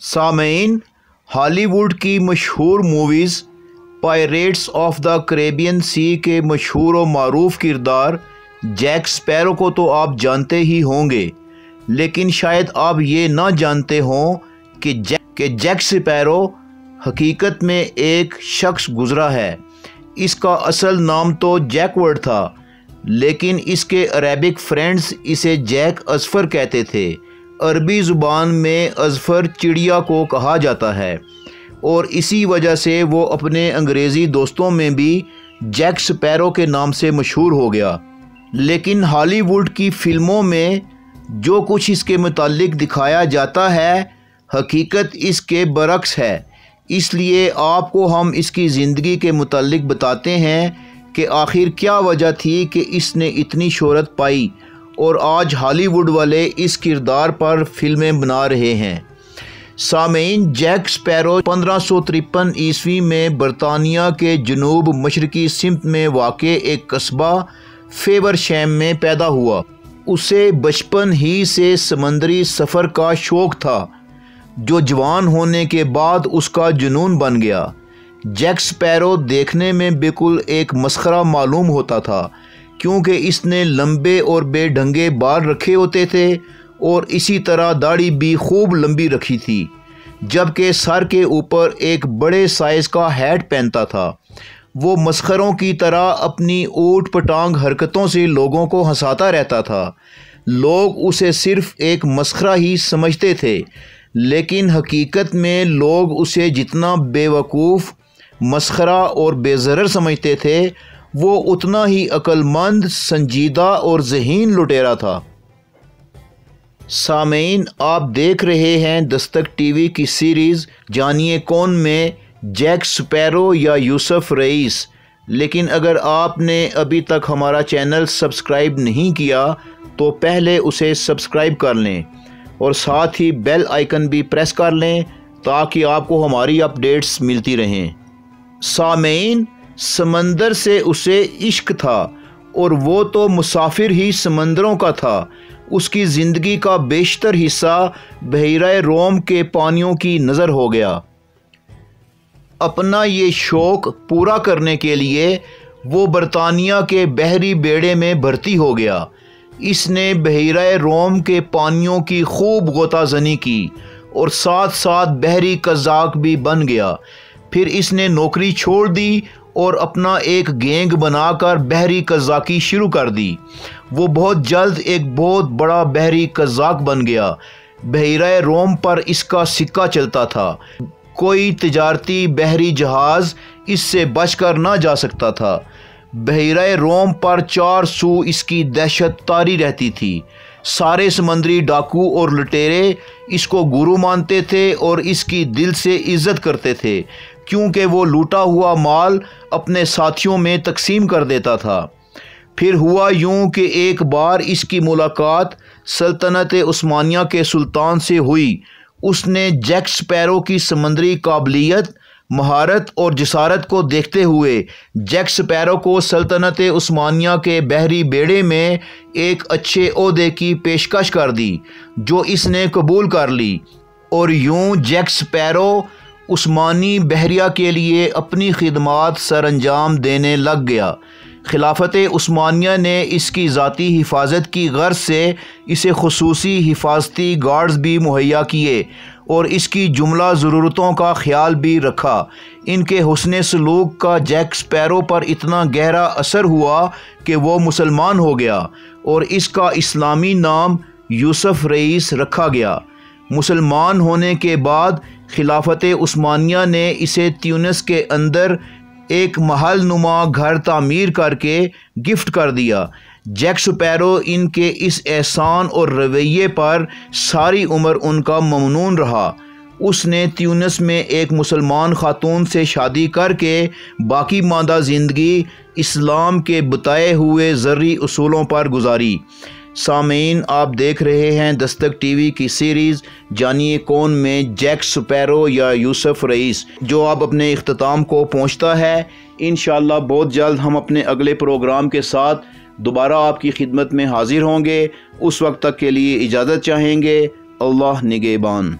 सामईन, Hollywood की मशहूर movies Pirates of the Caribbean Sea के मशहूर और मारूफ किरदार जैक स्पैरो को तो आप जानते ही होंगे, लेकिन शायद आप ये ना जानते हों कि जैक स्पैरो हकीकत में एक शख्स गुज़रा है। इसका असल नाम तो जैकवर्ड था, लेकिन इसके अरेबिक फ्रेंड्स इसे जैक अज़फ़र कहते थे। अरबी ज़ुबान में अज़फ़र चिड़िया को कहा जाता है और इसी वजह से वो अपने अंग्रेज़ी दोस्तों में भी जैक स्पैरो के नाम से मशहूर हो गया। लेकिन हॉलीवुड की फ़िल्मों में जो कुछ इसके मुतालिक दिखाया जाता है हकीकत इसके बरक्स है। इसलिए आपको हम इसकी ज़िंदगी के मुतालिक बताते हैं कि आखिर क्या वजह थी कि इसने इतनी शोहरत पाई और आज हॉलीवुड वाले इस किरदार पर फिल्में बना रहे हैं। सामईन, जैक स्पैरो 1553 ईस्वी में बरतानिया के जनूब मशरकी सिमत में वाक़े एक कस्बा फेवरशैम में पैदा हुआ। उसे बचपन ही से समंदरी सफ़र का शौक़ था, जो जवान होने के बाद उसका जुनून बन गया। जैक स्पैरो देखने में बिल्कुल एक मस्खरा मालूम होता था, क्योंकि इसने लंबे और बेढंगे बाल रखे होते थे और इसी तरह दाढ़ी भी खूब लंबी रखी थी, जबकि सर के ऊपर एक बड़े साइज़ का हैट पहनता था। वो मस्खरों की तरह अपनी ऊट पटांग हरकतों से लोगों को हंसाता रहता था। लोग उसे सिर्फ़ एक मस्खरा ही समझते थे, लेकिन हकीकत में लोग उसे जितना बेवकूफ़, मस्खरा और बेज़रर समझते थे, वो उतना ही अक्लमंद, संजीदा और ज़हीन लुटेरा था। सामईन, आप देख रहे हैं दस्तक टीवी की सीरीज़ जानिए कौन में जैक स्पैरो या यूसुफ रईस। लेकिन अगर आपने अभी तक हमारा चैनल सब्सक्राइब नहीं किया तो पहले उसे सब्सक्राइब कर लें और साथ ही बेल आइकन भी प्रेस कर लें ताकि आपको हमारी अपडेट्स मिलती रहें। सामईन, समंदर से उसे इश्क था और वो तो मुसाफिर ही समंदरों का था। उसकी ज़िंदगी का बेशतर हिस्सा बहरीए रोम के पानियों की नज़र हो गया। अपना ये शौक़ पूरा करने के लिए वो बरतानिया के बहरी बेड़े में भर्ती हो गया। इसने बहरीए रोम के पानियों की खूब गोताज़नी की और साथ साथ बहरी कज़ाक भी बन गया। फिर इसने नौकरी छोड़ दी और अपना एक गैंग बनाकर बहरी कज़ाकी शुरू कर दी। वो बहुत जल्द एक बहुत बड़ा बहरी कज़ाक बन गया। बहरीए रोम पर इसका सिक्का चलता था। कोई तिजारती बहरी जहाज़ इससे बचकर ना जा सकता था। बहरीए रोम पर 4 सू इसकी दहशत तारी रहती थी। सारे समंदरी डाकू और लुटेरे इसको गुरु मानते थे और इसकी दिल से इज़्ज़त करते थे, क्योंकि वो लूटा हुआ माल अपने साथियों में तकसीम कर देता था। फिर हुआ यूं कि एक बार इसकी मुलाकात सल्तनत उस्मानिया के सुल्तान से हुई। उसने जैक स्पैरो की समंदरी काबिलियत, महारत और जसारत को देखते हुए जैक स्पैरो को सल्तनत उस्मानिया के बहरी बेड़े में एक अच्छे ओहदे की पेशकश कर दी, जो इसने कबूल कर ली और यूं जैक स्पैरो उस्मानी बहरिया के लिए अपनी खिदमात सरअंजाम देने लग गया। खिलाफत उस्मानिया ने इसकी ज़ाती हिफाजत की गर्ज से इसे खुसूसी हिफाजती गार्ड्स भी मुहैया किए और इसकी जुमला ज़रूरतों का ख्याल भी रखा। इनके हुस्न सलूक का जैक स्पैरो पर इतना गहरा असर हुआ कि वो मुसलमान हो गया और इसका इस्लामी नाम यूसुफ रईस रखा गया। मुसलमान होने के बाद खिलाफत उस्मानिया ने इसे ट्यूनिस के अंदर एक महल नुमा घर तामीर करके गिफ्ट कर दिया। जैक स्पैरो इनके इस एहसान और रवैये पर सारी उम्र उनका ममनून रहा। उसने ट्यूनिस में एक मुसलमान खातून से शादी करके बाकी मादा ज़िंदगी इस्लाम के बताए हुए ज़र्री उसूलों पर गुजारी। सामीन, आप देख रहे हैं दस्तक टीवी की सीरीज़ जानिए कौन में जैक स्पैरो या यूसुफ रईस, जो अब अपने इख्तिताम को पहुंचता है। इंशाअल्लाह बहुत जल्द हम अपने अगले प्रोग्राम के साथ दोबारा आपकी खिदमत में हाजिर होंगे। उस वक्त तक के लिए इजाज़त चाहेंगे। अल्लाह निगहबान।